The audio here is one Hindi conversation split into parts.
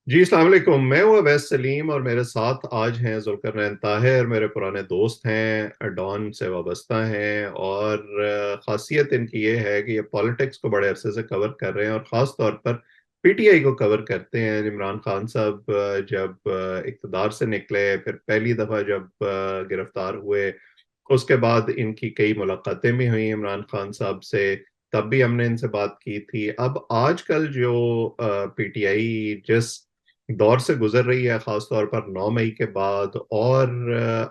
जी अस्सलाम वालेकुम। मैं हूँ अवैस सलीम और मेरे साथ आज हैं जुल्करनैन ताहिर, मेरे पुराने दोस्त हैं, डॉन से वाबस्ता हैं। और खासियत इनकी ये है कि ये पॉलिटिक्स को बड़े अरसे से कवर कर रहे हैं और ख़ास तौर पर पीटीआई को कवर करते हैं। इमरान खान साहब जब इक़्तिदार से निकले, फिर पहली दफ़ा जब गिरफ्तार हुए, उसके बाद इनकी कई मुलाकातें भी हुई इमरान खान साहब से। तब भी हमने इनसे बात की थी। अब आजकल जो पीटीआई जिस दौर से गुजर रही है, खास तौर पर 9 मई के बाद, और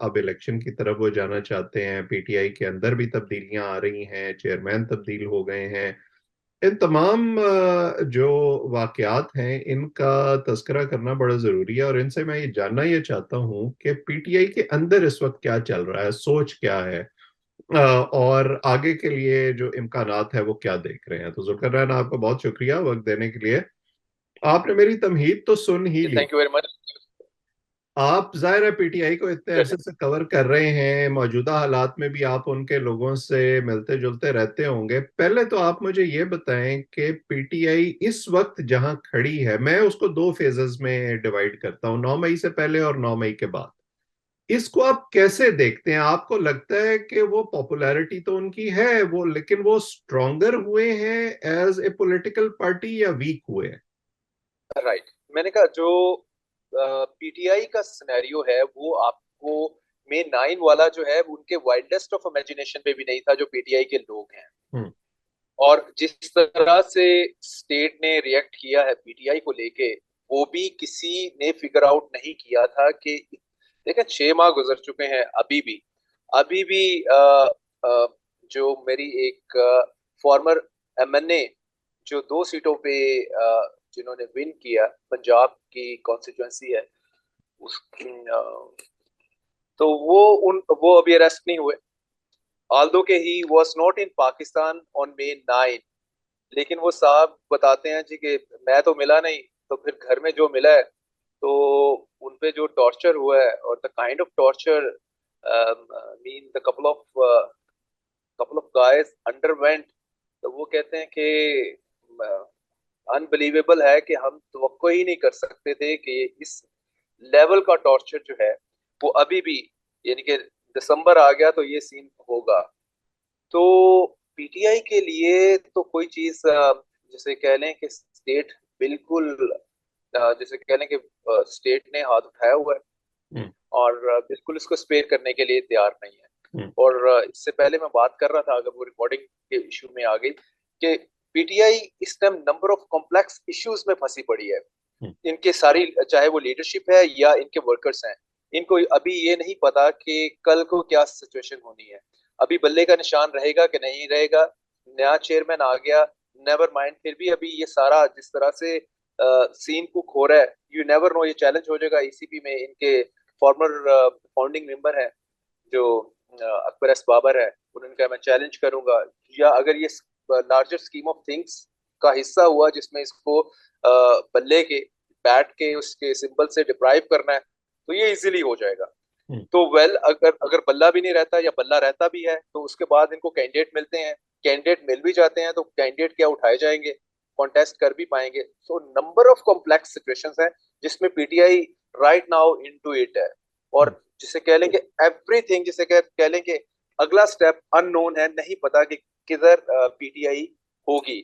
अब इलेक्शन की तरफ वो जाना चाहते हैं। पीटीआई के अंदर भी तब्दीलियां आ रही हैं, चेयरमैन तब्दील हो गए हैं। इन तमाम जो वाकयात हैं, इनका तस्करा करना बड़ा जरूरी है। और इनसे मैं ये जानना ये चाहता हूँ कि पीटीआई के अंदर इस वक्त क्या चल रहा है, सोच क्या है, और आगे के लिए जो इम्कानात है वो क्या देख रहे हैं। तो जुल्करनैन, आपका बहुत शुक्रिया वक्त देने के लिए। आपने मेरी तमहीद तो सुन ही ली। Thank you very much. आप जाहिर है पीटीआई को इतने चलिए। अरसे से कवर कर रहे हैं, मौजूदा हालात में भी आप उनके लोगों से मिलते जुलते रहते होंगे। पहले तो आप मुझे ये बताएं कि पीटीआई इस वक्त जहां खड़ी है, मैं उसको दो फेजेस में डिवाइड करता हूं, 9 मई से पहले और 9 मई के बाद। इसको आप कैसे देखते हैं? आपको लगता है कि वो पॉपुलैरिटी तो उनकी है वो, लेकिन वो स्ट्रॉन्गर हुए हैं एज ए पॉलिटिकल पार्टी या वीक हुए हैं? राइट। मैंने कहा जो पीटीआई का सिनेरियो है वो आपको मे 9 वाला जो है उनके वाइल्डेस्ट ऑफ इमेजिनेशन में भी नहीं था जो पीटीआई के लोग हैं। हम्म। और जिस तरह से स्टेट ने रिएक्ट किया है पीटीआई को लेके, वो भी किसी ने फिगर आउट नहीं किया था कि देखिए 6 माह गुजर चुके हैं। अभी भी जो मेरी एक फॉर्मर एमएनए जो 2 सीटों पे जिन्होंने विन किया, पंजाब की कॉन्स्टिट्यूंसी है उसकी, तो वो अभी अरेस्ट नहीं हुए। ऑल्दो के he was not in Pakistan on May 9, लेकिन वो साहब बताते हैं जी कि मैं तो मिला नहीं। तो फिर घर में जो मिला है, तो उन पे जो टॉर्चर हुआ है और the kind of torture mean the couple of guys underwent, तो वो कहते हैं कि अनबिलीवेबल है कि हम तो ही नहीं कर सकते थे कि इस लेवल का टॉर्चर जो है वो अभी भी, यानी कि दिसंबर आ गया तो ये सीन होगा। तो पीटीआई के लिए तो कोई चीज जैसे कह लें कि स्टेट बिल्कुल, जैसे कह लें कि स्टेट ने हाथ उठाया हुआ है हम्म। और बिल्कुल इसको स्पेयर करने के लिए तैयार नहीं है। हम्म। और इससे पहले मैं बात कर रहा था, अगर वो रिकॉर्डिंग के इशू में आ गई, कि पीटीआई इस time number of complex issues में फंसी पड़ी है। हम्म। इनके सारी, चाहे वो लीडरशिप है या इनके वर्कर्स हैं, इनको अभी ये नहीं पता कि कल को क्या सिचुएशन होनी है। अभी बल्ले का निशान रहेगा कि नहीं रहेगा। नया चेयरमैन आ गया, नेवर माइंड, फिर भी अभी ये सारा जिस तरह से सीन कुक हो रहा है, यू नेवर नो, ये चैलेंज हो जाएगा ईसीपी में। इनके फॉर्मर फाउंडिंग मेंबर है जो अकबर एस बाबर है, उन्होंने कहा मैं चैलेंज करूंगा, या अगर ये लार्जर स्कीम ऑफ थिंग्स का हिस्सा हुआ जिसमें इसको बल्ले के बैट के उसके सिंबल से डिप्राइव करना है, तो ये इजीली हो जाएगा। हम्म। तो वेल, अगर अगर बल्ला भी नहीं रहता या बल्ला रहता भी है तो उसके बाद इनको कैंडिडेट मिलते हैं। कैंडिडेट मिल भी जाते हैं तो कैंडिडेट क्या उठाए जाएंगे, कॉन्टेस्ट कर भी पाएंगे? So number of complex situations है जिसमें PTI right now into it है। हम्म। और जिसे कह लें कि एवरीथिंग, जिसे कह लें कि अगला स्टेप अननोन है, नहीं पता कि किधर पीटीआई होगी।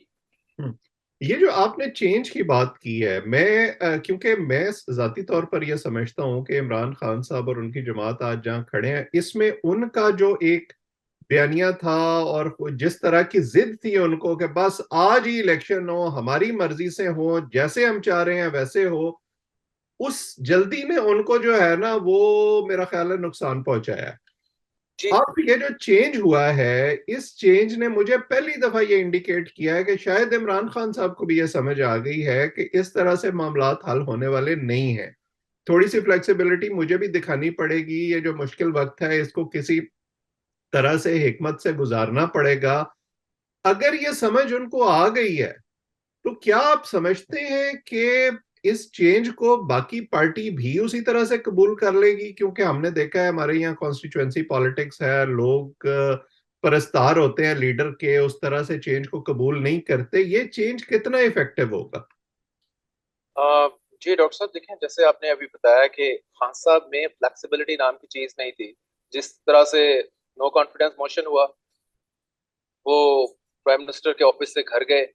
हम्म। ये जो आपने चेंज की बात की है, मैं क्योंकि मैं जाती तौर पर यह समझता हूं कि इमरान खान साहब और उनकी जमात आज जहां खड़े हैं, इसमें उनका जो एक बयानिया था और जिस तरह की जिद थी उनको कि बस आज ही इलेक्शन हो, हमारी मर्जी से हो, जैसे हम चाह रहे हैं वैसे हो, उस जल्दी ने उनको जो है ना, वो मेरा ख्याल है नुकसान पहुंचाया है। जी। अब ये जो चेंज हुआ है, इस चेंज ने मुझे पहली दफा ये इंडिकेट किया है कि शायद इमरान खान साहब को भी ये समझ आ गई है कि इस तरह से मामलात हल होने वाले नहीं है। थोड़ी सी फ्लेक्सिबिलिटी मुझे भी दिखानी पड़ेगी। ये जो मुश्किल वक्त है, इसको किसी तरह से हिकमत से गुजारना पड़ेगा। अगर ये समझ उनको आ गई है, तो क्या आप समझते हैं कि इस चेंज को बाकी पार्टी भी उसी तरह से कबूल कर लेगी? क्योंकि हमने देखा है हमारे यहाँ कॉन्स्टिट्यूएंसी पॉलिटिक्स है, लोग परस्तार होते हैं लीडर के, उस तरह से चेंज को कबूल नहीं करते। ये चेंज कितना इफेक्टिव होगा? जी डॉक्टर साहब, देखें जैसे आपने अभी बताया कि खान साहब में फ्लेक्सिबिलिटी नाम की चीज नहीं थी। जिस तरह से नो कॉन्फिडेंस मोशन हुआ, वो प्राइम मिनिस्टर के ऑफिस से घर गए,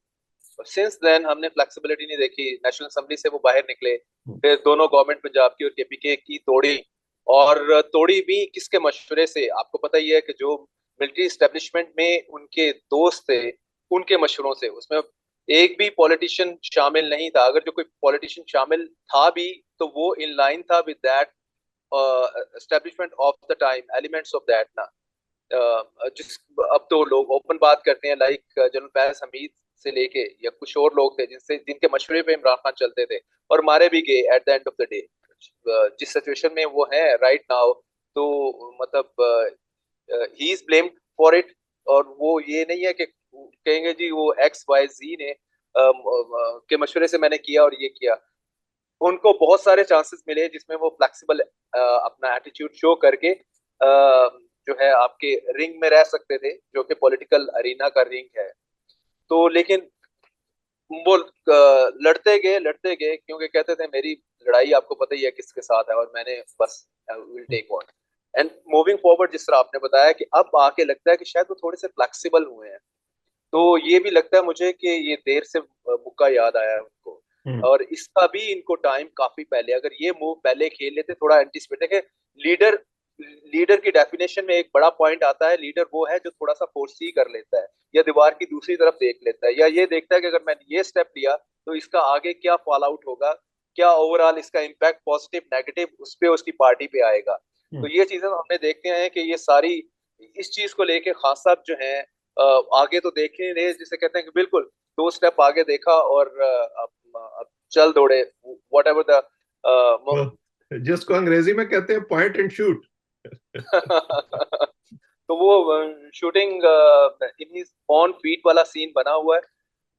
सिंस देन हमने फ्लेक्सिबिलिटी नहीं देखी। नेशनल असेंबली से वो बाहर निकले, फिर दोनों गवर्नमेंट पंजाब की और केपीके की तोड़ी। और तोड़ी भी किसके मशवरे से? आपको पता ही है कि जो मिलिट्री एस्टेब्लिशमेंट में उनके दोस्त थे, उनके मशवरों से। उसमें एक भी पॉलिटिशियन शामिल नहीं था। अगर जो कोई पॉलिटिशियन शामिल था भी, तो वो इन लाइन था with that establishment of the time, elements of that ना। जिस अब तो लोग ओपन बात करते हैं, लाइक जनरल फैज हमीद से लेके या कुछ और लोग थे जिनसे जिनके मशवरे पे इमरान खान चलते थे, और मारे भी गए at the end of the day. जिस सिचुएशन में वो है राइट नाउ, तो मतलब he is blamed for it. और वो ये नहीं है कि कहेंगे जी वो एक्स वाई जी ने के मशवरे से मैंने किया और ये किया। उनको बहुत सारे चांसेस मिले जिसमें वो फ्लेक्सिबल अपना एटीट्यूड शो करके जो है आपके रिंग में रह सकते थे, जो कि पॉलिटिकल अरीना का रिंग है। तो लेकिन वो लड़ते गए क्योंकि कहते थे मेरी लड़ाई आपको पता ही है किसके साथ है, और मैंने बस will take on and moving forward. जिस तरह आपने बताया कि अब आके लगता है कि शायद वो थोड़े से फ्लेक्सिबल हुए हैं, तो ये भी लगता है मुझे कि ये देर से मुक्का याद आया है उनको। हम्म। और इसका भी इनको टाइम काफी पहले, अगर ये मूव पहले खेल लेते, थोड़ा एंटिसिपेट देखे। लीडर लीडर की डेफिनेशन में एक बड़ा पॉइंट आता है, लीडर वो है जो थोड़ा सा फोर्सी कर लेता है, या दीवार की दूसरी तरफ देख लेता है, या ये देखता है कि अगर मैंने ये स्टेप लिया तो इसका आगे क्या फॉल आउट होगा, क्या ओवरऑल इसका इम्पैक्ट पॉजिटिव नेगेटिव उस पे उसकी पार्टी पे आएगा। तो हम्म। ये चीजें हमने देखते हैं कि ये सारी इस चीज को लेके खान साहब जो है आगे तो देख ही नहीं रहे, जिसे कहते हैं कि बिल्कुल दो स्टेप आगे देखा और अब चल दौड़े, वट एवर द तो जिसको अंग्रेजी में कहते हैं पॉइंट एंड शूट। तो वो shooting in his on feet वाला सीन बना हुआ है।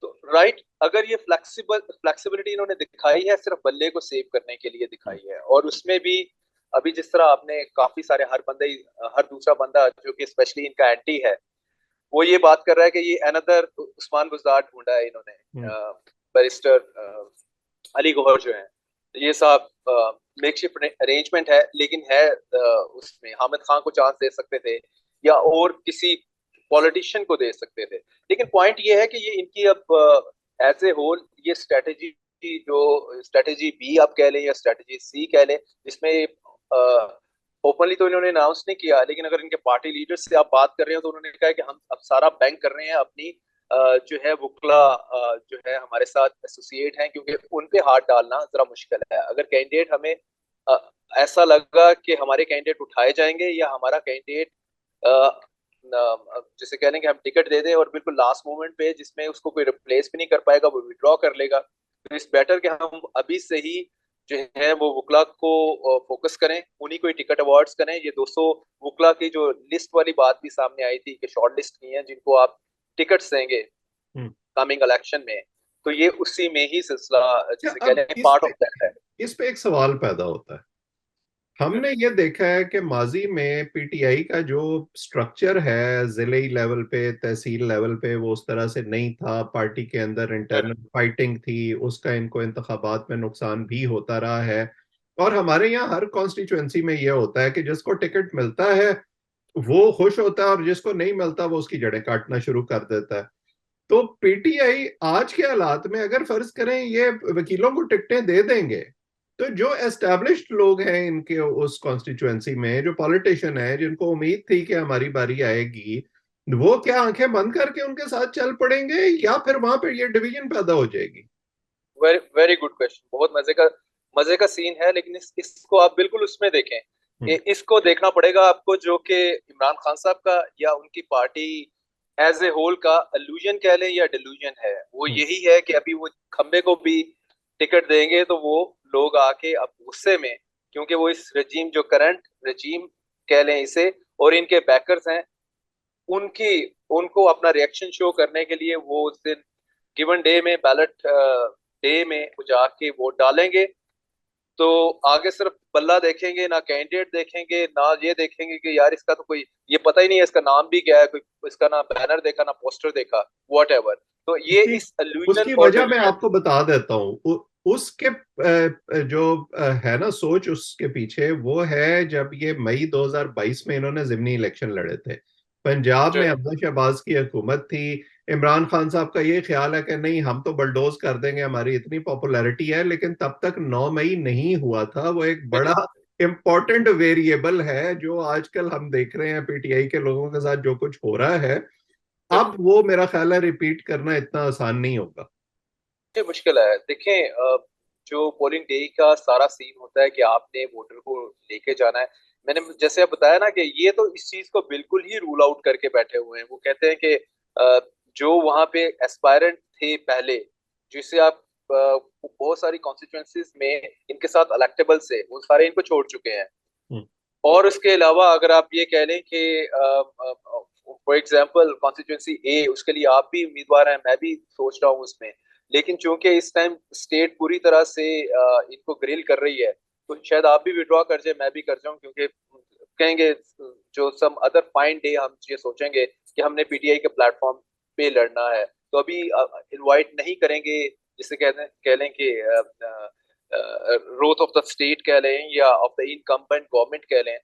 तो राइट, अगर ये फ्लेक्सिबिलिटी इन्होंने दिखाई है, सिर्फ बल्ले को सेव करने के लिए दिखाई है, और उसमें भी अभी जिस तरह आपने काफी सारे हर दूसरा बंदा जो कि स्पेशली इनका एंटी है, वो ये बात कर रहा है कि ये अनदर उस्मान बुज़दार ढूंढा है इन्होंने। बैरिस्टर अली गौहर जो है, ये साहब मेकशिफ्ट अरेंजमेंट है, लेकिन है उसमें हामिद खान को चांस दे सकते थे, या और किसी पॉलिटिशियन को दे सकते थे। लेकिन पॉइंट ये है कि ये इनकी अब एज ए होल ये स्ट्रेटेजी, जो स्ट्रेटेजी बी आप कह लें या स्ट्रेटेजी सी कह लें, जिसमें ओपनली तो इन्होंने अनाउंस नहीं किया, लेकिन अगर इनके पार्टी लीडर्स से आप बात कर रहे हो तो उन्होंने कहा कि हम अब सारा बैंक कर रहे हैं अपनी जो है वुकला जो है हमारे साथ एसोसिएट हैं, क्योंकि उन पे हाथ डालना जरा मुश्किल है। अगर कैंडिडेट हमें अ, ऐसा लगा कि हमारे कैंडिडेट उठाए जाएंगे, या हमारा कैंडिडेट जैसे कह लें कि हम टिकट दे दें और बिल्कुल लास्ट मोमेंट पे जिसमें उसको कोई रिप्लेस भी नहीं कर पाएगा, वो विड्रॉ कर लेगा, तो इस बेटर कि हम अभी से ही जो है वो वुकला को फोकस करें, उन्हीं को टिकट अवार्ड्स करें। ये 200 वुकला की जो लिस्ट वाली बात भी सामने आई थी कि शॉर्ट लिस्ट की है जिनको आप टिकट्स देंगे हम्म। कमिंग इलेक्शन में, तो ये उसी में ही सिलसिला क्या जिसे कह अब लें पार्ट ऑफ दैट है। इस पे एक सवाल पैदा होता है। हमने ये देखा है कि माजी में पीटीआई का जो स्ट्रक्चर है जिले लेवल पे, तहसील लेवल पे, वो उस तरह से नहीं था। पार्टी के अंदर इंटरनल फाइटिंग थी, उसका इनको इंतखाबात में नुकसान भी होता रहा है। और हमारे यहाँ हर कॉन्स्टिट्यूएंसी में ये होता है कि जिसको टिकट मिलता है वो खुश होता है, और जिसको नहीं मिलता वो उसकी जड़ें काटना शुरू कर देता है। तो पीटीआई आज के हालात में अगर फर्ज करें ये वकीलों को टिकटें दे देंगे, तो जो एस्टेब्लिश्ड लोग हैं इनके उस कॉन्स्टिट्यूएंसी में, जो पॉलिटिशियन है जिनको उम्मीद थी कि हमारी बारी आएगी, वो क्या आंखें बंद करके उनके साथ चल पड़ेंगे, या फिर वहां पर ये डिवीजन पैदा हो जाएगी? वेरी वेरी गुड क्वेश्चन, बहुत मजे का सीन है। लेकिन इसको आप बिल्कुल उसमें देखें कि इसको देखना पड़ेगा आपको, जो कि इमरान खान साहब का या उनकी पार्टी एज ए होल का अल्यूजन कह लें या डिल्यूजन है, वो यही है कि अभी वो खंबे को भी टिकट देंगे तो वो लोग आके अब गुस्से में, क्योंकि वो इस रजीम जो करंट रजीम कह लें इसे, और इनके बैकर्स हैं, उनकी उनको अपना रिएक्शन शो करने के लिए वो उस दिन गिवन डे में, बैलेट डे में वो जाके वोट डालेंगे। तो आगे सिर्फ बल्ला देखेंगे, ना कैंडिडेट देखेंगे, ना ये देखेंगे कि यार इसका तो कोई ये पता ही नहीं है, इसका नाम भी क्या है, कोई इसका ना बैनर देखा ना पोस्टर देखा, वॉट एवर। तो ये उसकी इस अल्यूजन उसकी और वजह मैं डिल्यूजन। आपको बता देता हूँ। उसके जो है ना सोच उसके पीछे, वो है जब ये मई 2022 में इन्होंने जिमनी इलेक्शन लड़े थे, पंजाब जो में है। अब्दुल शहबाज की हुकूमत थी। इमरान खान साहब का ये ख्याल है कि नहीं, हम तो बलडोज कर देंगे, हमारी इतनी पॉपुलैरिटी है, लेकिन तब तक 9 मई नहीं हुआ था। वो एक बड़ा बिल्कुल। इंपॉर्टेंट वेरिएबल है जो आजकल हम देख रहे हैं पीटीआई के लोगों के साथ जो कुछ हो रहा है। अब बिल्कुल वो मेरा ख्याल है रिपीट करना इतना आसान नहीं होगा। ये मुश्किल है। देखें, जो पोलिंग डे का सारा सीन होता है कि आपने वोटर को लेके जाना है। मैंने जैसे आप बताया ना कि ये तो इस चीज को बिल्कुल ही रूल आउट करके बैठे हुए हैं। वो कहते हैं कि जो वहां पे एस्पायरेंट थे पहले, जिसे आप बहुत सारी कॉन्स्टिट्यूएंसीज में इनके साथ इलेक्टेबल से, वो सारे इनको छोड़ चुके हैं। हम्म। और उसके अलावा अगर आप ये कह लें कि फॉर एग्जांपल कॉन्स्टिट्यूंसी ए, उसके लिए आप भी उम्मीदवार हैं, मैं भी सोच रहा हूँ उसमें। लेकिन चूंकि इस टाइम स्टेट पूरी तरह से इनको ग्रिल कर रही है, तो शायद आप भी विड्रॉ कर जाए, मैं भी कर जाऊं, क्योंकि कहेंगे जो सम अदर फाइन डे हम ये सोचेंगे कि हमने पीटीआई के प्लेटफॉर्म पे लड़ना है, तो अभी इनवाइट नहीं करेंगे। जिसे कहते हैं, कह लें कि ग्रोथ ऑफ द स्टेट कह लें या ऑफ द इनकम्बेंट गवर्नमेंट कह लें।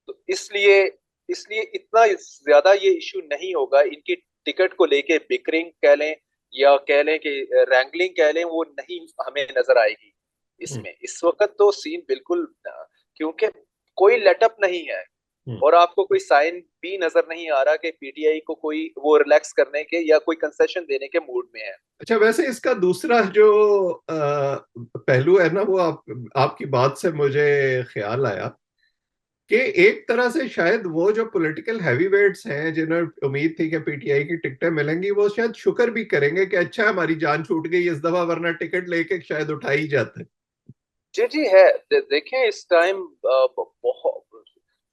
तो इसलिए इसलिए इतना ज्यादा ये इशू नहीं होगा इनकी टिकट को लेके। बिकरिंग कह लें या कह लें कि रैंगलिंग कह लें, वो नहीं हमें नजर आएगी हम्म। इसमें। इस वक्त तो सीन बिल्कुल क्योंकि कोई लेटअप नहीं है, हम्म। और आपको कोई साइन भी नजर नहीं आ रहा कि पीटीआई को कोई वो रिलैक्स करने के या कोई कंसेशन देने के मूड में है। अच्छा, वैसे इसका दूसरा जो पहलू है ना, वो आपकी बात से मुझे ख्याल आया कि एक तरह से शायद वो जो पॉलिटिकल हैवीवेट्स हैं जिन्हें उम्मीद थी कि पीटीआई की टिकटें मिलेंगी, वो शायद शुक्र भी करेंगे कि अच्छा हमारी जान छूट गई इस दफा, वरना टिकट लेके शायद उठा ही जाते। जी जी है। देखें, इस टाइम बहुत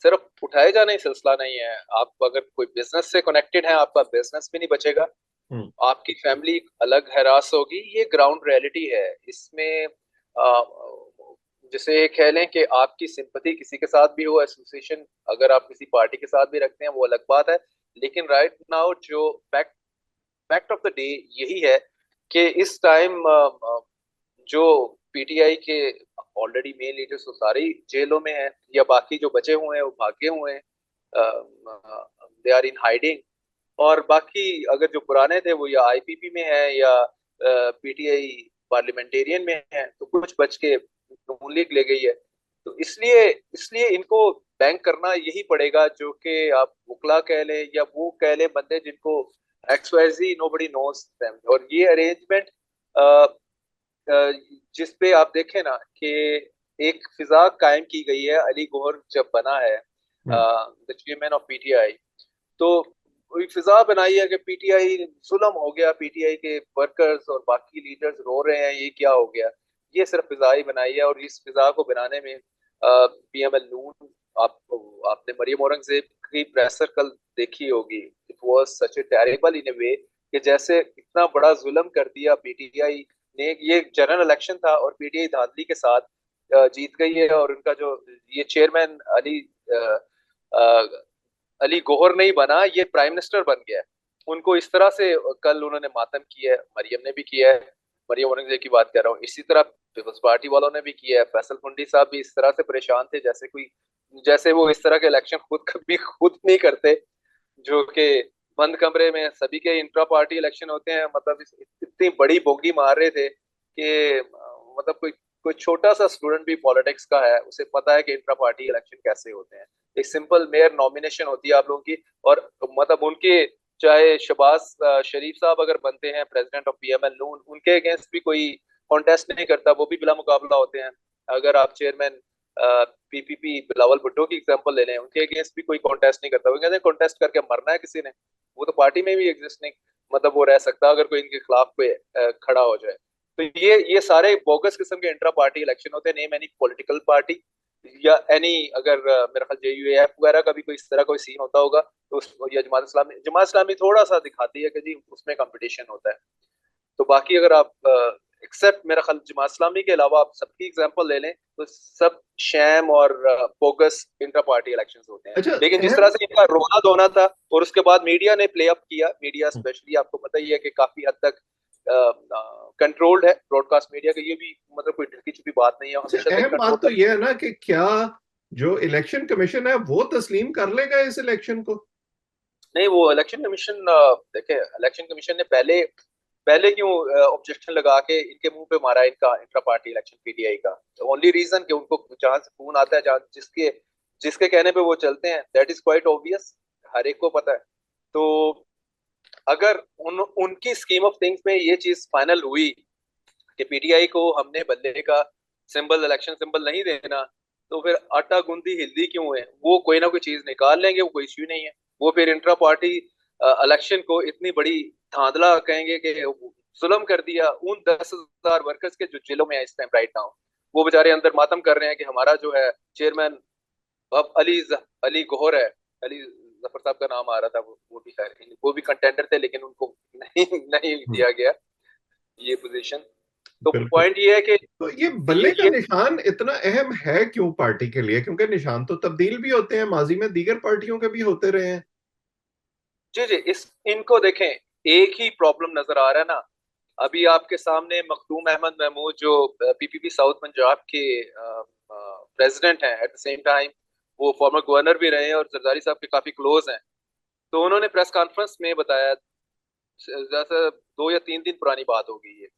सिर्फ उठाए जाने ही सिलसिला नहीं है। आप अगर कोई बिजनेस से कनेक्टेड है, आपका बिजनेस भी नहीं बचेगा, हम्म। आपकी फैमिली अलग हैरास होगी। ये ग्राउंड रियलिटी है। इसमें जैसे कह लें कि आपकी सिंपथी किसी के साथ भी हो, एसोसिएशन अगर आप किसी पार्टी के साथ भी रखते हैं, वो अलग बात है। लेकिन राइट नाउ जो fact fact of the day यही है कि इस टाइम जो पीटीआई के ऑलरेडी मेन लीडर्स वो सारे ही जेलों में हैं, या बाकी जो बचे हुए हैं वो भागे हुए हैं, दे आर इन हाइडिंग। और बाकी अगर जो पुराने थे वो या आईपीपी में है या पीटीआई पार्लियामेंटेरियन में है, तो कुछ बच के नून लीग ले गई है। तो इसलिए इसलिए इनको बैंक करना यही पड़ेगा, जो कि आप वकला कह लें या वो कह लें बंदे जिनको एक्स वाई जी नोबडी नोज देम। और ये अरेंजमेंट जिस पे आप देखें ना कि एक फिजा कायम की गई है, अली गौहर जब बना है हम्म। द चेयरमैन ऑफ पीटीआई, तो एक फिजा बनाई है कि पीटीआई जुल्म हो गया, पीटीआई के वर्कर्स और बाकी लीडर्स रो रहे हैं, ये क्या हो गया। ये सिर्फ फिजा ही बनाई है। और इस फिजा को बनाने में पीएमएल नून, आप आपने मरियम औरंगजेब की प्रेसर कल देखी होगी। It was such a terrible in a way कि जैसे इतना बड़ा जुल्म कर दिया पीटीआई ने। ये जनरल इलेक्शन था और पीटीआई धांधली के साथ जीत गई है। और उनका जो ये चेयरमैन अ, अ, अली गौहर नहीं बना, ये प्राइम मिनिस्टर बन गया है। उनको इस तरह से कल उन्होंने मातम किया है। मरियम ने भी किया है, मरियम औरंगजेब की बात कर रहा हूँ। इसी तरह पीपल्स पार्टी वालों ने भी किया है। फैसल फुंडी साहब भी इस तरह से परेशान थे जैसे वो इस तरह के इलेक्शन खुद कभी खुद नहीं करते, जो कि बंद कमरे में सभी के इंट्रा पार्टी इलेक्शन होते हैं। मतलब इतनी बड़ी बोगी मार रहे थे कि मतलब कोई कोई छोटा सा स्टूडेंट भी पॉलिटिक्स का है, उसे पता है कि इंट्रा पार्टी इलेक्शन कैसे होते हैं। एक सिंपल मेयर नॉमिनेशन होती है आप लोगों की, और मतलब उनके चाहे शबाज शरीफ साहब अगर बनते हैं प्रेसिडेंट ऑफ पीएमएल नून, उनके अगेंस्ट भी कोई कॉन्टेस्ट नहीं करता, वो भी बिला मुकाबला होते हैं। अगर आप चेयरमैन पीपीपी बिलावल भुट्टो की एग्जांपल ले लें, उनके अगेंस्ट भी कोई कॉन्टेस्ट नहीं करता। वो कहते हैं कॉन्टेस्ट करके मरना है किसी ने, वो तो पार्टी में भी एग्जिस्ट नहीं मतलब वो रह सकता अगर कोई इनके खिलाफ कोई खड़ा हो जाए। तो ये सारे बोगस किस्म के इंट्रा पार्टी इलेक्शन होते हैं। नेम एनी पॉलिटिकल पार्टी या एनी, अगर मेरा ख्याल जेयूएफ वगैरह का भी कोई इस तरह कोई सीन होता होगा, तो या जमात इस्लामी थोड़ा सा दिखाती है कि जी उसमें कंपटीशन होता है। तो बाकी अगर आप एक्सेप्ट मेरा ख्याल जमात इस्लामी के अलावा आप सबकी एग्जांपल ले लें, तो सब शैम और बोगस इंटर पार्टी इलेक्शंस होते हैं। अच्छा लेकिन जिस तरह अहम। से इनका रोना धोना था, और उसके बाद मीडिया ने प्ले अप किया, मीडिया स्पेशली आपको पता ही है कि काफी हद तक कंट्रोल्ड है ब्रॉडकास्ट मीडिया का, ये भी मतलब कोई ढकी छुपी बात नहीं है, अच्छा, हमेशा से अहम कंट्रोल बात तो करते यह है ना कि क्या जो इलेक्शन कमीशन है वो तस्लीम कर लेगा इस इलेक्शन को? हैं। नहीं, वो इलेक्शन कमीशन, देखे इलेक्शन कमीशन ने पहले पहले क्यों ऑब्जेक्शन लगा के इनके मुंह पे मारा इनका इंट्रा पार्टी इलेक्शन पीटीआई का? ओनली रीजन कि उनको जहां से खून आता है, जहां जिसके जिसके कहने पे वो चलते हैं, दैट इज क्वाइट ऑब्वियस, हर एक को पता है। तो अगर उनकी स्कीम ऑफ थिंग्स में ये चीज फाइनल हुई कि पीटीआई को हमने बल्ले का सिंबल, इलेक्शन सिंबल नहीं देना, तो फिर आटा गूंदी हिल्दी क्यों है? वो कोई ना कोई चीज निकाल लेंगे, वो कोई इश्यू नहीं है। वो फिर इंट्रा पार्टी इलेक्शन को इतनी बड़ी धांधला कहेंगे कि जुल्म कर दिया उन 10,000 वर्कर्स के जो जेलों में है इस टाइम राइट नाउ। वो बेचारे अंदर मातम कर रहे हैं कि हमारा जो है चेयरमैन अब अली गौहर है, अली जफर साहब का नाम आ रहा था, वो भी खैर वो भी कंटेंडर थे, लेकिन उनको नहीं नहीं हम्म, दिया गया ये पोजीशन। तो बिल्कुल। पॉइंट ये है कि तो ये बल्ले का ये निशान इतना अहम है क्यों पार्टी के लिए? क्योंकि निशान तो तब्दील भी होते हैं, माजी में दीगर पार्टियों के भी होते रहे हैं। जी जी, इस इनको देखें, एक ही प्रॉब्लम नजर आ रहा है ना। अभी आपके सामने मखदूम अहमद महमूद जो पीपीपी साउथ पंजाब के प्रेसिडेंट हैं, एट द सेम टाइम वो फॉर्मर गवर्नर भी रहे हैं और जरदारी साहब के काफी क्लोज हैं। तो उन्होंने प्रेस कॉन्फ्रेंस में बताया, जैसे 2 या 3 दिन पुरानी बात हो गई है,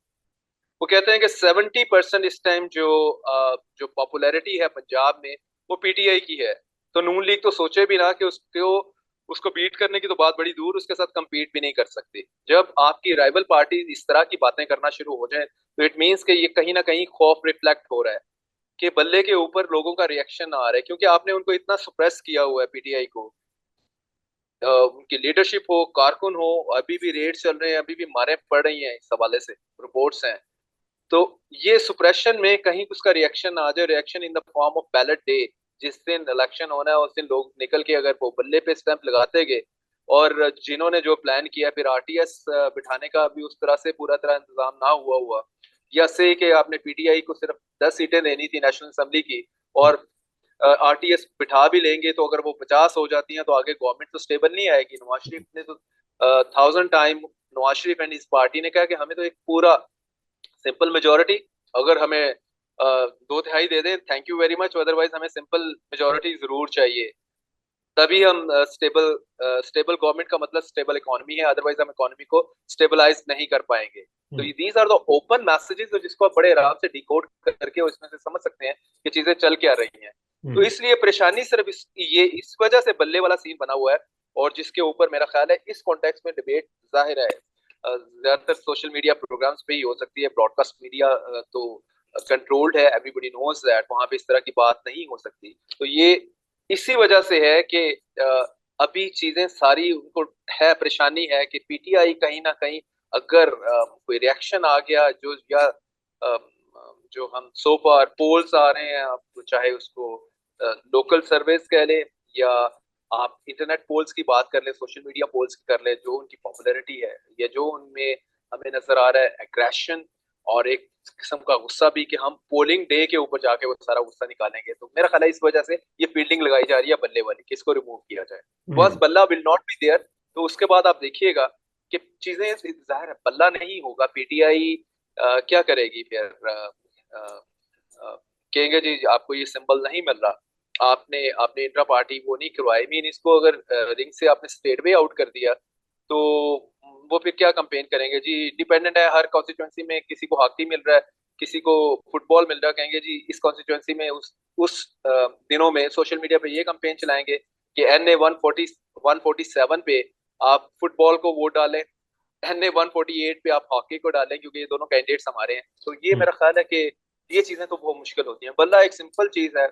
वो कहते हैं कि 70% इस टाइम जो पॉपुलैरिटी है पंजाब में वो पीटीआई की है। तो नून लीग तो सोचे भी ना कि उसको उसको बीट करने की तो बात बड़ी दूर, उसके साथ compete भी नहीं कर सकती। जब आपकी राइवल पार्टी इस तरह की बातें करना शुरू हो जाए, तो इट मीन्स कि ये कहीं ना कहीं खौफ रिफ्लेक्ट हो रहा है कि बल्ले के ऊपर लोगों का रिएक्शन आ रहा है, क्योंकि आपने उनको इतना सुप्रेस किया हुआ है पीटीआई को। उनकी लीडरशिप हो, कारकुन हो, अभी भी रेड चल रहे हैं, अभी भी मारे पड़ रही हैं, इस हवाले से रिपोर्ट्स हैं। तो ये सुप्रेशन में कहीं उसका रिएक्शन आ जाए, reaction in the form of ballot day, जिस दिन इलेक्शन होना है उस दिन लोग निकल के अगर वो बल्ले पे स्टैंप लगाते गए, और जिन्होंने जो प्लान किया फिर आरटीएस बिठाने का भी उस तरह से पूरा तरह इंतजाम ना हुआ हुआ, या से कि आपने पीटीआई को सिर्फ 10 सीटें देनी थी नेशनल असेंबली की, और आरटीएस बिठा भी लेंगे तो अगर वो 50 हो जाती हैं तो आगे गवर्नमेंट तो स्टेबल नहीं आएगी। नवाज शरीफ ने तो 1000 टाइम, नवाज शरीफ एंड इस पार्टी ने कहा कि हमें तो एक पूरा सिंपल मेजोरिटी, अगर हमें 2/3 दे दें thank you very much, otherwise हमें सिंपल मेजोरिटी जरूर चाहिए, तभी हम स्टेबल स्टेबल गवर्नमेंट का मतलब स्टेबल इकोनॉमी है, अदरवाइज हम इकोनॉमी को स्टेबलाइज नहीं कर पाएंगे। तो hmm, these are the open messages जिसको आप बड़े आराम से डिकोड करके उसमें से समझ सकते हैं कि चीजें चल क्या रही हैं। तो हम्म, इसलिए परेशानी सिर्फ ये इस वजह से बल्ले वाला सीन बना हुआ है, और जिसके ऊपर मेरा ख्याल है इस कॉन्टेक्स्ट में डिबेट जाहिर है ज्यादातर सोशल मीडिया प्रोग्राम्स पे ही हो सकती है। ब्रॉडकास्ट मीडिया तो कंट्रोल्ड है, एवरीबडी नोज दैट, वहां पे इस तरह की बात नहीं हो सकती। तो ये इसी वजह से है कि अभी चीजें सारी उनको है, परेशानी है कि पीटीआई कहीं ना कहीं अगर कोई रिएक्शन आ गया, जो या अ, जो हम सो फार पोल्स आ रहे हैं, आप चाहे उसको लोकल सर्वेस कह ले, या आप इंटरनेट पोल्स की बात कर ले, सोशल मीडिया पोल्स की कर ले, जो उनकी पॉपुलैरिटी है या जो उनमें हमें नजर आ रहा है एग्रेशन और एक किस्म का गुस्सा भी, कि हम पोलिंग डे के ऊपर जाके वो सारा गुस्सा निकालेंगे। तो मेरा ख्याल है इस वजह से ये फील्डिंग लगाई जा रही है बल्ले वाली, किसको रिमूव किया जाए। बस हम्म। बल्ला विल नॉट बी देयर। तो उसके बाद आप देखिएगा कि चीजें जाहिर है बल्ला नहीं होगा, पीटीआई क्या करेगी फिर? कहेंगे जी आपको ये सिंबल नहीं मिल रहा, आपने आपने इंट्रा पार्टी वो नहीं करवाई, मीन इसको अगर रिंग से आपने स्टेट वे आउट कर दिया, तो वो फिर क्या कंपेन करेंगे जी? डिपेंडेंट है, हर कॉन्स्टिट्यूंसी में किसी को हॉकी मिल रहा है, किसी को फुटबॉल मिल रहा है, कहेंगे जी इस कॉन्स्टिट्यूंसी में उस दिनों में सोशल मीडिया पे ये कंपेन चलाएंगे कि NA 147 पे आप फुटबॉल को वोट डालें, NA 148 पे आप हॉकी को डालें, क्योंकि ये दोनों कैंडिडेट्स हमारे हैं। तो ये मेरा ख्याल है कि ये चीजें तो बहुत मुश्किल होती हैं। बल्ला एक सिंपल चीज है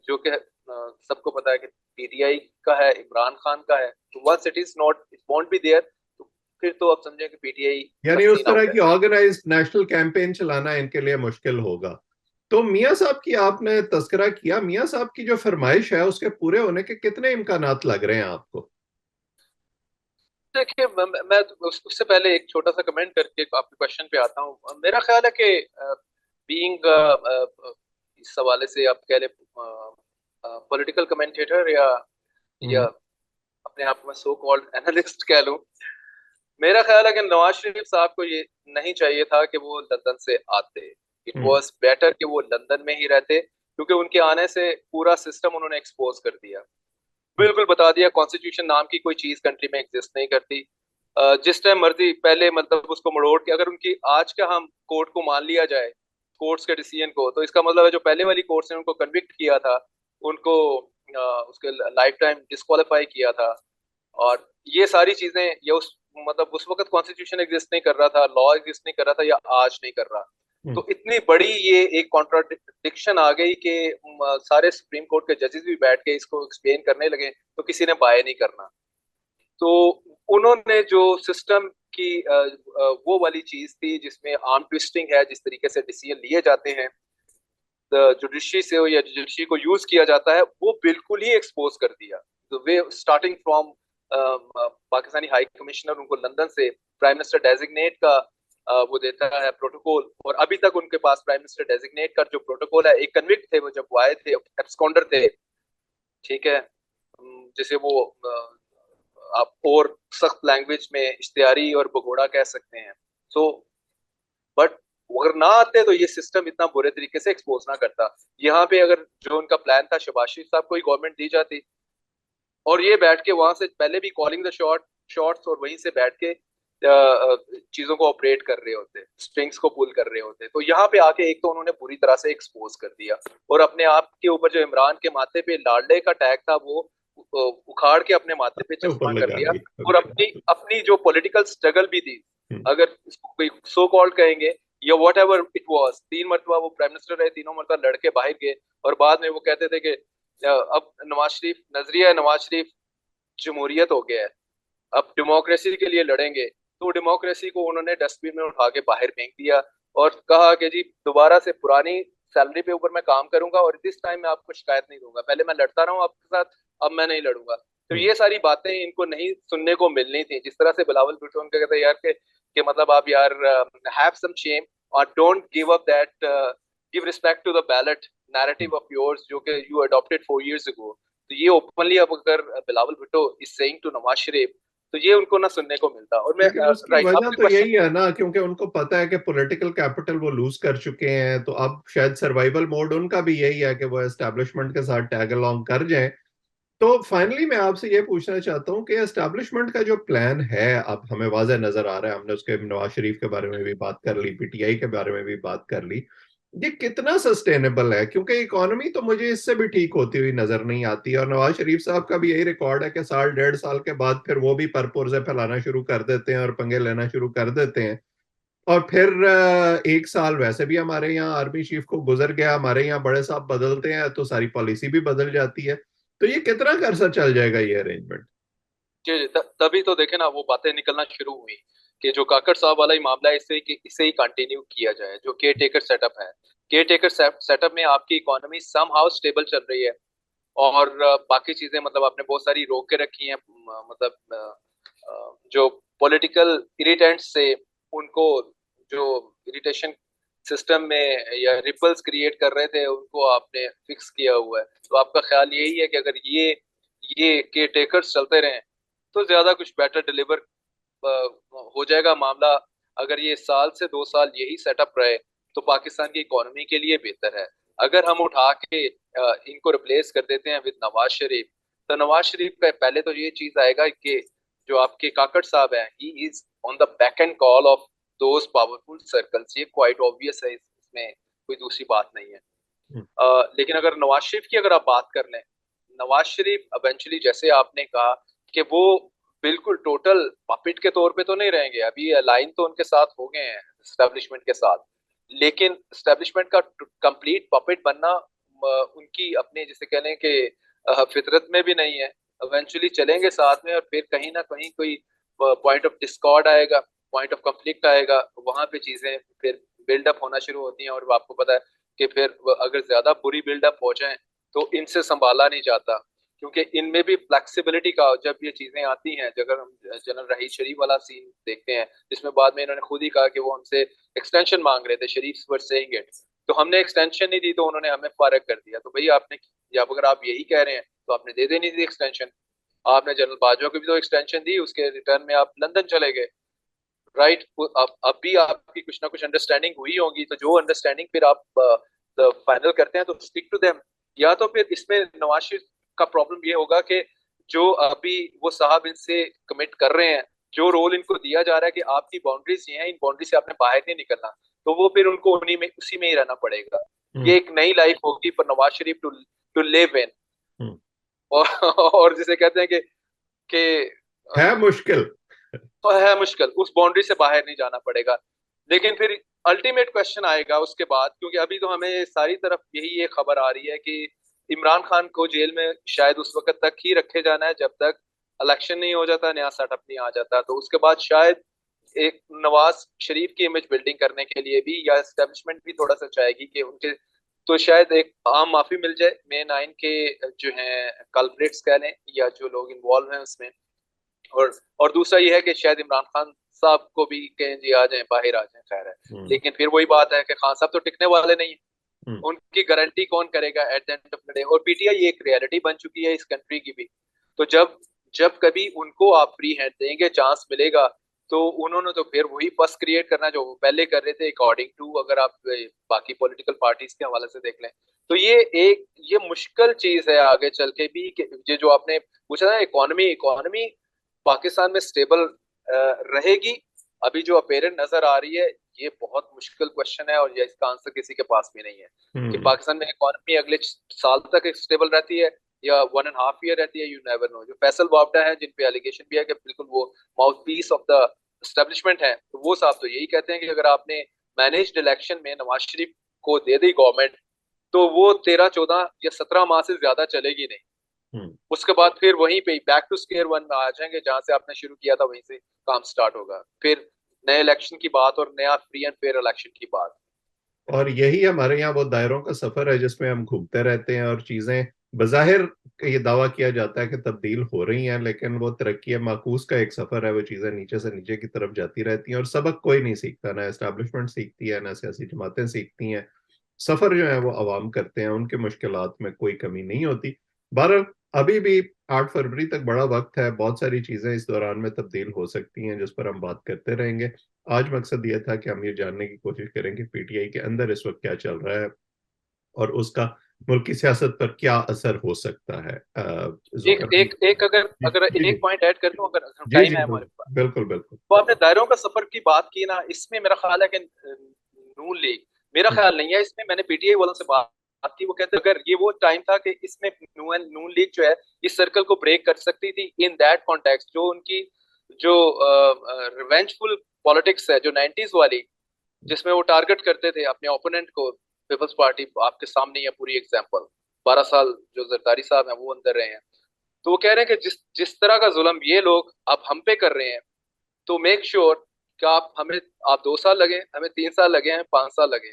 जो कि सबको पता है कि पीटीआई का है, इमरान खान का है। तो once it is not, it won't be there, तो फिर तो आप समझें कि पीटीआई का यानी उस सीन तरह आउट है। की ऑर्गेनाइज्ड नेशनल कैंपेन चलाना इनके लिए मुश्किल होगा। तो मियां साहब की आपने तस्करा किया, मियां साहब की जो फरमाइश है उसके पूरे होने के कितने इम्कानात लग रहे हैं आपको? देखिए, मैं तो उससे पहले एक छोटा सा कमेंट करके आपके क्वेश्चन पे आता हूँ। मेरा ख्याल है कि बीइंग इस हवाले से आप कह ले पॉलिटिकल कमेंटेटर, या हम्म, अपने आप में सो कॉल्ड एनालिस्ट कह लूं, मेरा ख्याल है कि नवाज शरीफ साहब को ये नहीं चाहिए था कि वो लंदन से आते। It hmm. वॉज बेटर कि वो लंदन में ही रहते, क्योंकि उनके आने से पूरा सिस्टम उन्होंने एक्सपोज कर दिया। हम्म। बिल्कुल बता दिया कॉन्स्टिट्यूशन नाम की कोई चीज कंट्री में एग्जिस्ट नहीं करती। जिस टाइम मर्जी पहले मतलब उसको मरोड़ के, अगर उनकी आज का हम कोर्ट को मान लिया जाए, कोर्ट्स के डिसीजन को, तो इसका मतलब है जो पहले वाली कोर्ट्स ने उनको कन्विक्ट किया था, उनको उसके लाइफ टाइम डिस्qualify किया था। और ये सारी चीजें, ये उस मतलब उस वक्त कॉन्स्टिट्यूशन एग्जिस्ट नहीं कर रहा था, लॉ एग्जिस्ट नहीं कर रहा था, या आज नहीं कर रहा। हम्म। तो इतनी बड़ी ये एक कॉन्ट्राडिक्शन आ गई कि सारे सुप्रीम कोर्ट के जजेस भी बैठ के इसको एक्सप्लेन करने लगे, तो किसी ने बाय नहीं करना। तो उन्होंने जो सिस्टम की वो वाली चीज थी जिसमें आर्म ट्विस्टिंग है, जिस तरीके से डिसीजन लिए जाते हैं जुडिशरी से या जुडिशरी को यूज किया जाता है, वो बिल्कुल ही एक्सपोज कर दिया। The way starting from Pakistani high commissioner उनको लंदन से प्राइम मिनिस्टर डेजिग्नेट का वो देता है प्रोटोकॉल, और अभी तक उनके पास प्राइम मिनिस्टर डेजिग्नेट का जो प्रोटोकॉल है, एक कन्विक्ट थे वो जब वो आए थे, एब्सकॉन्डर थे, ठीक है, जिसे वो आप और सख्त लैंग्वेज में इश्तियारी और भगोड़ा कह सकते हैं। सो बट अगर ना आते तो ये सिस्टम इतना बुरे तरीके से एक्सपोज ना करता। यहाँ पे अगर जो उनका प्लान था शहबाज शरीफ साहब को ही गवर्नमेंट दी जाती, और ये बैठ के वहां से पहले भी कॉलिंग द शॉट्स, और वहीं से बैठ के चीजों को ऑपरेट कर रहे होते, स्ट्रिंग्स को पुल कर रहे होते। तो यहाँ पे आके एक तो उन्होंने बुरी तरह से एक्सपोज कर दिया, और अपने आप के ऊपर जो इमरान के माथे पे लाडले का टैग था वो उखाड़ के अपने माथे पे तो ऊपर चश्मा कर लगा लिया। दिया। और अपनी अपनी जो पॉलिटिकल स्ट्रगल भी थी, हम्म। अगर इसको कोई सो कॉल्ड कहेंगे या वॉट एवर इट वॉज, 3 मरतबा वो प्राइम मिनिस्टर रहे, तीनों मरतबा लड़के बाहर गए, और बाद में वो कहते थे कि अब नवाज शरीफ, नजरिया नवाज शरीफ जमहूरियत हो गया है, अब डेमोक्रेसी के लिए लड़ेंगे। तो डेमोक्रेसी को उन्होंने डस्टबिन में उठा के बाहर फेंक दिया, और कहा कि जी दोबारा से पुरानी सैलरी पे ऊपर मैं काम करूंगा, और दिस टाइम मैं आपको शिकायत नहीं दूंगा, पहले मैं लड़ता रहा हूँ आपके साथ, अब मैं नहीं लड़ूंगा। तो हम्म। ये सारी बातें इनको नहीं सुनने को मिलनी थी। जिस तरह से बिलावल भुट्टो उनका कहते हैं यार कि मतलब आप यार हैव सम शेम, और don't give up that, give respect to the ballot hmm. Narrative of yours जो कि यू अडॉप्टेड 4 years ago। तो ये ओपनली अब अगर Bilawal Bhutto is saying to Nawaz Sharif, तो ये उनको ना सुनने को मिलता। और मैं लेकिन उसकी राइट वजह आपने तो क्वेश्चन, यही है ना, क्योंकि उनको पता है कि पॉलिटिकल कैपिटल वो लूज कर चुके हैं, तो अब शायद सर्वाइवल मोड उनका भी यही है कि वो एस्टेब्लिशमेंट के साथ टैग अलोंग कर जाएं। तो फाइनली मैं आपसे ये पूछना चाहता हूँ कि एस्टेब्लिशमेंट का जो प्लान है अब हमें वाज़ह नजर आ रहा है, हमने उसके नवाज शरीफ के बारे में भी बात कर ली, पीटीआई के बारे में भी बात कर ली, ये कितना सस्टेनेबल है? क्योंकि इकोनॉमी तो मुझे इससे भी ठीक होती हुई नजर नहीं आती, और नवाज शरीफ साहब का भी यही रिकॉर्ड है कि साल डेढ़ साल के बाद फिर वो भी परपुर्जे फैलाना शुरू कर देते हैं और पंगे लेना शुरू कर देते हैं। और फिर एक साल वैसे भी हमारे यहाँ आर्मी चीफ को गुजर गया, हमारे यहाँ बड़े साहब बदलते हैं तो सारी पॉलिसी भी बदल जाती है। तो ये कितना अरसा चल जाएगा ये अरेंजमेंट? तभी तो देखे ना वो बातें निकलना शुरू हुई कि जो काकड़ साहब वाला ही मामला है, इसे ही कंटिन्यू किया जाए, जो केयर टेकर सेटअप है। केयर टेकर सेटअप में आपकी इकोनॉमी सम हाउ स्टेबल चल रही है, और बाकी चीजें मतलब आपने बहुत सारी रोक के रखी हैं, मतलब जो पॉलिटिकल इरिटेंट्स से उनको, जो इरिटेशन सिस्टम में या रिपल्स क्रिएट कर रहे थे, उनको आपने फिक्स किया हुआ है। तो आपका ख्याल यही है कि अगर ये केयर टेकर्स चलते रहें तो ज्यादा कुछ बेटर डिलीवर हो जाएगा मामला। अगर ये साल से 2 साल यही सेटअप रहे तो पाकिस्तान की इकोनॉमी के लिए बेहतर है। अगर हम उठा के इनको रिप्लेस कर देते हैं विद नवाज शरीफ, तो नवाज शरीफ का पहले तो ये चीज आएगा कि जो आपके काकड़ साहब हैं, he is on the back and call of those powerful circles. ये क्वाइट ऑब्वियस है, इसमें कोई दूसरी बात नहीं है। लेकिन अगर नवाज शरीफ की अगर आप बात कर लें, नवाज शरीफ इवेंचुअली जैसे आपने कहा कि वो बिल्कुल टोटल पपेट के तौर पे तो नहीं रहेंगे, अभी अलाइन तो उनके साथ हो गए हैं एस्टेब्लिशमेंट के साथ, लेकिन एस्टेब्लिशमेंट का कंप्लीट पपेट बनना उनकी अपने जिसे कह लें कि फितरत में भी नहीं है। इवेंचुअली चलेंगे साथ में, और फिर कहीं ना कहीं कोई पॉइंट ऑफ डिस्कॉर्ड आएगा, पॉइंट ऑफ कंफ्लिक्ट आएगा, वहां पे चीजें फिर बिल्डअप होना शुरू होती हैं। और आपको पता है कि फिर अगर ज्यादा बुरी बिल्डअप हो जाए तो इनसे संभाला नहीं जाता, क्योंकि इनमें भी फ्लेक्सिबिलिटी का, जब ये चीजें आती हैं, अगर हम जनरल रहीद शरीफ वाला सीन देखते हैं जिसमें बाद में इन्होंने खुद ही कहा कि वो हमसे एक्सटेंशन मांग रहे थे, शरीफ वर सेइंग इट, तो हमने एक्सटेंशन नहीं दी तो उन्होंने हमें फारग कर दिया। तो भाई आपने, या अगर आप यही कह रहे हैं तो आपने दे देनी थी एक्सटेंशन। आपने जनरल बाजवा को भी तो एक्सटेंशन दी, उसके रिटर्न में आप लंदन चले गए। राइट। अब भी आपकी कुछ ना कुछ अंडरस्टैंडिंग हुई होगी, तो जो अंडरस्टैंडिंग फिर आप फाइनल करते हैं तो स्टिक टू देम। या तो फिर इसमें नवाज शरीफ का प्रॉब्लम ये होगा कि जो अभी वो साहब इनसे कमिट कर रहे हैं, जो रोल इनको दिया जा रहा है कि आपकी बाउंड्रीज ये हैं, इन बाउंड्री से आपने बाहर नहीं निकलना, तो वो फिर उनको उन्हीं में उसी में ही रहना पड़ेगा। हम्म। ये एक नई लाइफ होगी for Nawaz Sharif to to live in. Hmm. और और जिसे कहते हैं कि है मुश्किल। तो है मुश्किल, उस बाउंड्री से बाहर नहीं जाना पड़ेगा। लेकिन फिर अल्टीमेट क्वेश्चन आएगा उसके बाद, क्योंकि अभी तो हमें सारी तरफ यही एक खबर आ रही है कि इमरान खान को जेल में शायद उस वक्त तक ही रखे जाना है जब तक इलेक्शन नहीं हो जाता, नया सेटअप नहीं आ जाता। तो उसके बाद शायद एक नवाज शरीफ की इमेज बिल्डिंग करने के लिए भी, या एस्टेब्लिशमेंट भी थोड़ा सा चाहेगी कि उनके, तो शायद एक आम माफी मिल जाए मे 9 के जो हैं कल्प्रिट्स कह लें, या जो लोग इन्वॉल्व हैं उसमें। और दूसरा ये है कि शायद इमरान खान साहब को भी कहें जी आ जाएं, बाहर आ जाएं, खैर है। हम्म। लेकिन फिर वही बात है कि खान साहब तो टिकने वाले नहीं है, हम्म। उनकी गारंटी कौन करेगा at the end of the day. और पीटीआई एक रियलिटी बन चुकी है इस कंट्री की भी। तो जब जब कभी उनको आप फ्री हैंड देंगे, चांस मिलेगा, तो उन्होंने तो फिर वही पस क्रिएट करना जो वो पहले कर रहे थे, अकॉर्डिंग टू अगर आप बाकी पॉलिटिकल पार्टीज के हवाले से देख लें। तो ये मुश्किल चीज है आगे चल के भी कि ये जो आपने पूछा ना, इकोनॉमी इकोनॉमी पाकिस्तान में स्टेबल रहेगी, अभी जो अपेरेंट नजर आ रही है, ये बहुत मुश्किल क्वेश्चन है, और ये इसका आंसर किसी के पास भी नहीं है कि हम्म। पाकिस्तान में इकोनॉमी अगले साल तक स्टेबल रहती है या 1.5 ईयर रहती है, यू नेवर नो। जो फैसल वावडा है जिन पे एलिगेशन भी है कि बिल्कुल वो mouthpiece of the establishment है, तो वो साहब तो यही कहते हैं कि अगर आपने मैनेज्ड इलेक्शन में नवाज शरीफ को दे दी गवर्नमेंट, तो वो 13 14 या 17 माह से ज्यादा चलेगी नहीं। हम्म। उसके बाद फिर वहीं पे बैक टू स्क्वायर वन में आ जाएंगे, जहां से आपने शुरू किया था वहीं से काम स्टार्ट होगा, फिर नए इलेक्शन की बात और नया फ्री एंड फेयर इलेक्शन की बात। और यही हमारे यहाँ वो दायरों का सफर है जिसमें हम घूमते रहते हैं, और चीजें बज़ाहिर ये दावा किया जाता है कि तब्दील हो रही हैं, लेकिन वो तरक्की माकूस का एक सफर है। वो चीजें नीचे से नीचे की तरफ जाती रहती हैं और सबक कोई नहीं सीखता, ना एस्टेब्लिशमेंट सीखती है, ना सियासी जमातें सीखती हैं। सफर जो है वो अवाम करते हैं, उनके मुश्किलात में कोई कमी नहीं होती। बहरहाल अभी भी 8 फरवरी तक बड़ा वक्त है, बहुत सारी चीजें इस दौरान में तब्दील हो सकती हैं जिस पर हम बात करते रहेंगे। आज मकसद यह था कि हम ये जानने की कोशिश करें कि पीटीआई के अंदर इस वक्त क्या चल रहा है और उसका मुल्क की सियासत पर क्या असर हो सकता है। एक जुल्फर एक एक अगर जी अगर जी एक पॉइंट ऐड कर लूं, अगर जी टाइम जी है हमारे बिल्कुल पास। बिल्कुल बिल्कुल। तो आपने दायरों का सफर की बात की ना, इसमें मेरा ख्याल है कि नून लीग, मेरा ख्याल नहीं है इसमें, मैंने पीटीआई वालों से बात की, वो कहते अगर ये वो टाइम था कि इसमें नून लीग जो है इस सर्कल को ब्रेक कर सकती थी इन दैट कॉन्टेक्स्ट, जो उनकी जो रिवेंजफुल पॉलिटिक्स है जो 90s वाली, जिसमें वो टारगेट करते थे अपने ओपोनेंट को। पीपल्स पार्टी आपके सामने ही है पूरी एग्जांपल, 12 साल जो जरदारी साहब हैं वो अंदर रहे हैं। तो वो कह रहे हैं कि जिस जिस तरह का जुल्म ये लोग अब हम पे कर रहे हैं, तो मेक श्योर कि आप 2 साल लगे, हमें 3 साल लगे हैं, 5 साल लगे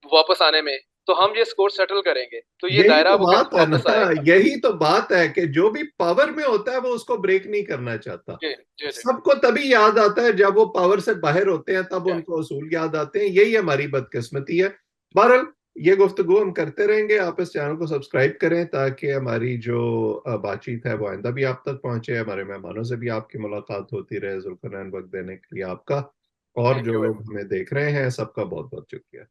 वापस आने में, तो हम ये स्कोर सेटल करेंगे। तो ये यही दायरा तो वो बात कहते है ना, वापस आएगा। यही तो बात है कि जो भी पावर में होता है वो उसको ब्रेक नहीं करना चाहता। जी जी जी। सबको तभी याद आता है जब वो पावर से बाहर होते हैं, तब क्या उनको असूल याद आते हैं। यही हमारी बदकिस्मती है। बहरहाल ये गुफ्तगू हम करते रहेंगे। आप इस चैनल को सब्सक्राइब करें ताकि हमारी जो बातचीत है वो आइंदा भी आप तक पहुंचे, हमारे मेहमानों से भी आपकी मुलाकात होती रहे। जुल्फरनैन, वक्त देने के लिए आपका और थैंक जो यू वेरी लोग मच। हमें देख रहे हैं सबका बहुत बहुत शुक्रिया।